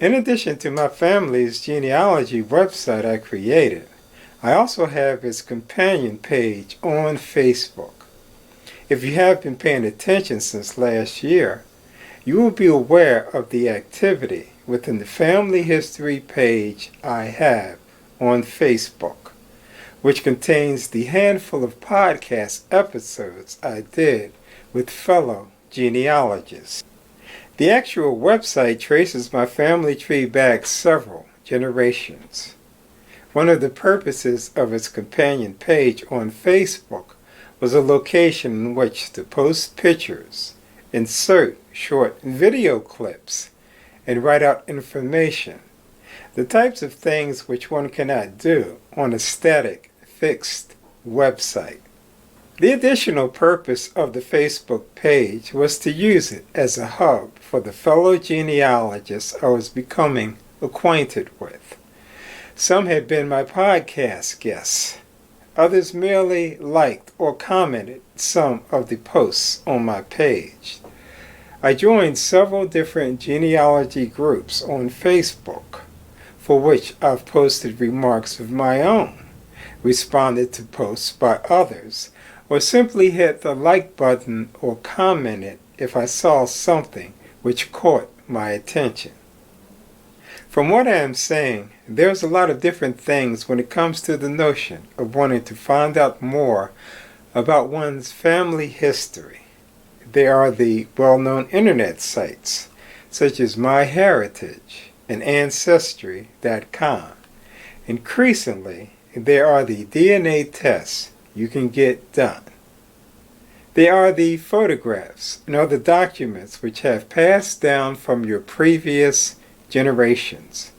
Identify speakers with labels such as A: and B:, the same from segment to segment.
A: In addition to my family's genealogy website I created, I also have its companion page on Facebook. If you have been paying attention since last year, you will be aware of the activity within the family history page I have on Facebook, which contains the handful of podcast episodes I did with fellow genealogists. The actual website traces my family tree back several generations. One of the purposes of its companion page on Facebook was a location in which to post pictures, insert short video clips, and write out information, the types of things which one cannot do on a static, fixed website. The additional purpose of the Facebook page was to use it as a hub for the fellow genealogists I was becoming acquainted with. Some had been my podcast guests. Others merely liked or commented some of the posts on my page. I joined several different genealogy groups on Facebook, for which I've posted remarks of my own, responded to posts by others, or simply hit the like button or commented if I saw something which caught my attention. From what I am saying, there's a lot of different things when it comes to the notion of wanting to find out more about one's family history. There are the well-known internet sites, such as MyHeritage and Ancestry.com. Increasingly, there are the DNA tests you can get done. There are the photographs and other documents which have passed down from your previous generations,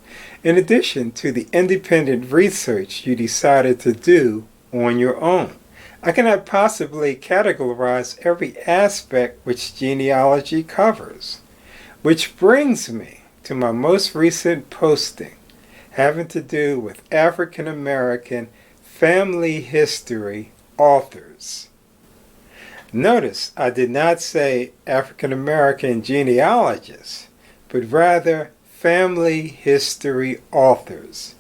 A: in addition to the independent research you decided to do on your own. I cannot possibly categorize every aspect which genealogy covers, which brings me to my most recent posting having to do with African American family history authors. Notice I did not say African American genealogists, but rather family history authors,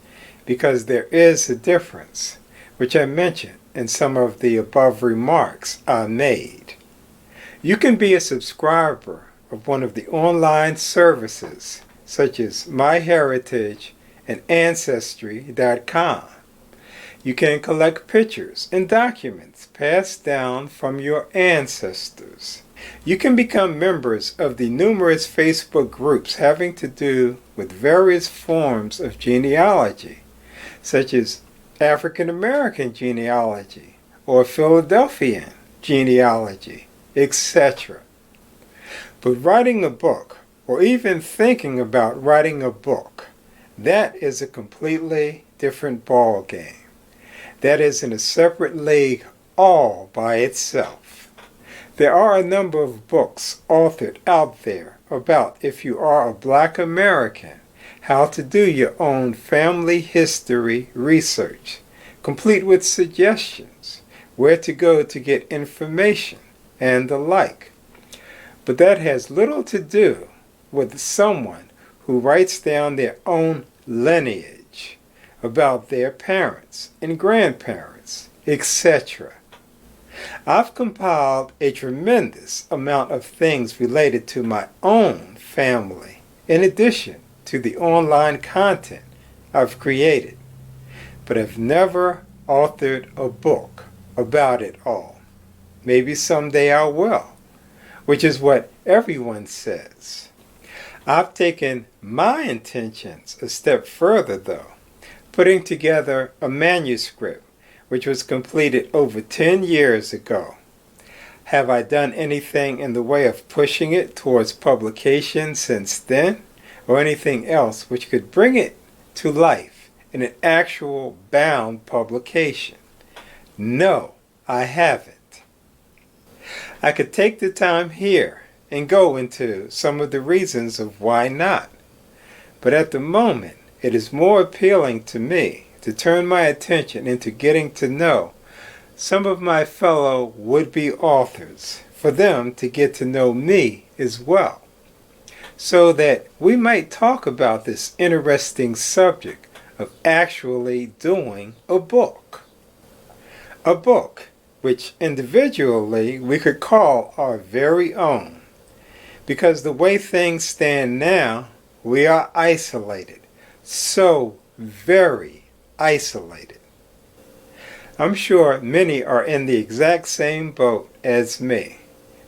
A: because there is a difference, which I mentioned in some of the above remarks I made. You can be a subscriber of one of the online services, such as MyHeritage and Ancestry.com. You can collect pictures and documents passed down from your ancestors. You can become members of the numerous Facebook groups having to do with various forms of genealogy, such as African American genealogy or Philadelphian genealogy, etc. But writing a book, or even thinking about writing a book, that is a completely different ball game. That is in a separate league all by itself. There are a number of books authored out there about, if you are a Black American, how to do your own family history research, complete with suggestions, where to go to get information, and the like. But that has little to do with someone who writes down their own lineage about their parents and grandparents, etc. I've compiled a tremendous amount of things related to my own family, in addition to the online content I've created, but I've never authored a book about it all. Maybe someday I will, which is what everyone says. I've taken my intentions a step further, though, putting together a manuscript which was completed over 10 years ago. Have I done anything in the way of pushing it towards publication since then, or anything else which could bring it to life in an actual bound publication? No, I haven't. I could take the time here and go into some of the reasons of why not. But at the moment, it is more appealing to me to turn my attention into getting to know some of my fellow would-be authors, for them to get to know me as well. so that we might talk about this interesting subject of actually doing a book. A book which individually we could call our very own. Because the way things stand now, we are isolated. So very isolated. I'm sure many are in the exact same boat as me,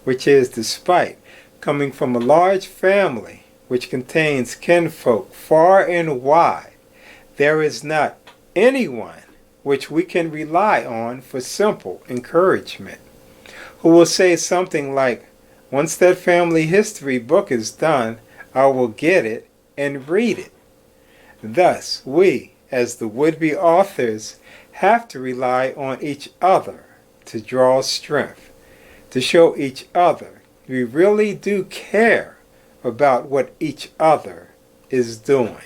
A: which is despite coming from a large family which contains kinfolk far and wide, there is not anyone which we can rely on for simple encouragement, who will say something like, once that family history book is done, I will get it and read it. Thus, we, as the would-be authors, have to rely on each other to draw strength, to show each other we really do care about what each other is doing.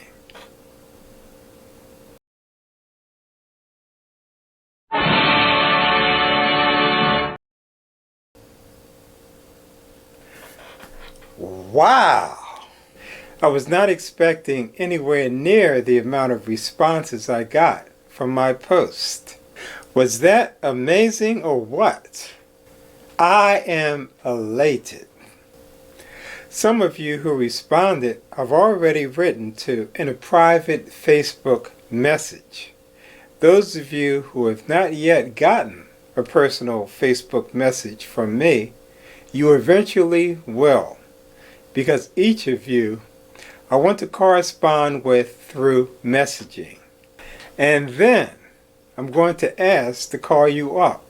A: Wow! I was not expecting anywhere near the amount of responses I got from my post. Was that amazing or what? I am elated. Some of you who responded I've already written to in a private Facebook message. Those of you who have not yet gotten a personal Facebook message from me, you eventually will, because each of you I want to correspond with through messaging. And then I'm going to ask to call you up,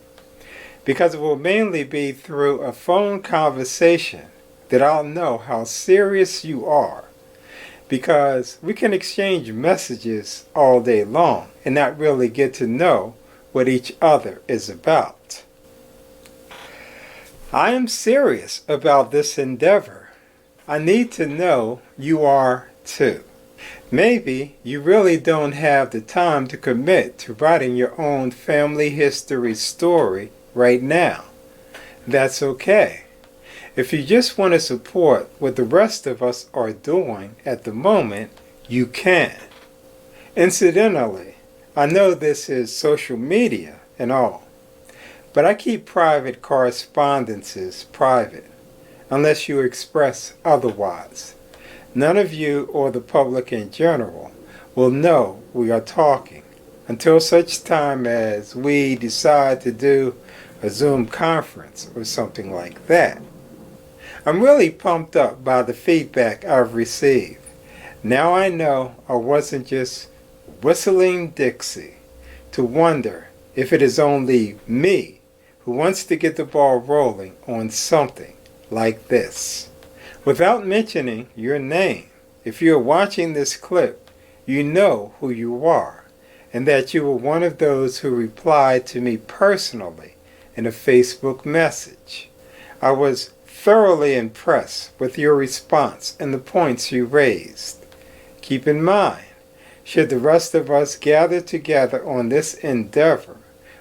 A: because it will mainly be through a phone conversation that I'll know how serious you are, because we can exchange messages all day long and not really get to know what each other is about. I am serious about this endeavor. I need to know you are too. Maybe you really don't have the time to commit to writing your own family history story right now. That's okay. If you just want to support what the rest of us are doing at the moment, you can. Incidentally, I know this is social media and all, but I keep private correspondences private, unless you express otherwise. None of you or the public in general will know we are talking until such time as we decide to do a Zoom conference or something like that. I'm really pumped up by the feedback I've received. Now I know I wasn't just whistling Dixie to wonder if it is only me who wants to get the ball rolling on something like this. Without mentioning your name, if you're watching this clip, you know who you are, and that you were one of those who replied to me personally in a Facebook message. I was thoroughly impressed with your response and the points you raised. Keep in mind, should the rest of us gather together on this endeavor,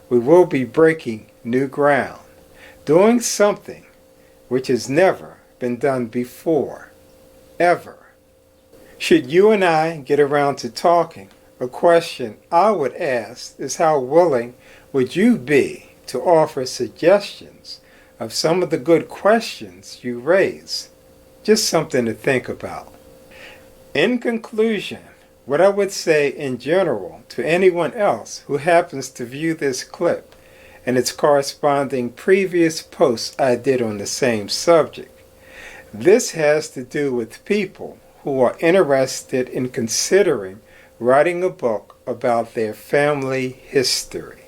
A: we will be breaking new ground, doing something which has never been done before, ever. Should you and I get around to talking, a question I would ask is how willing would you be to offer suggestions of some of the good questions you raise? Just something to think about. In conclusion, what I would say in general to anyone else who happens to view this clip and its corresponding previous posts I did on the same subject, this has to do with people who are interested in considering writing a book about their family history.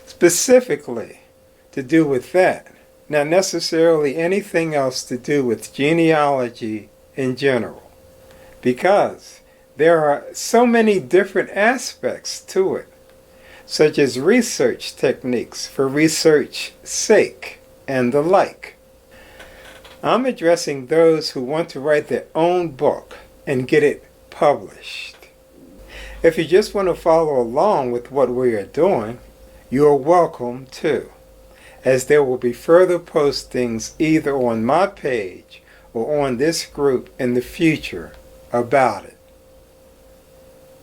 A: Specifically to do with that, not necessarily anything else to do with genealogy in general, because there are so many different aspects to it, such as research techniques for research's sake and the like. I'm addressing those who want to write their own book and get it published. If you just want to follow along with what we are doing, you are welcome too, as there will be further postings either on my page or on this group in the future about it.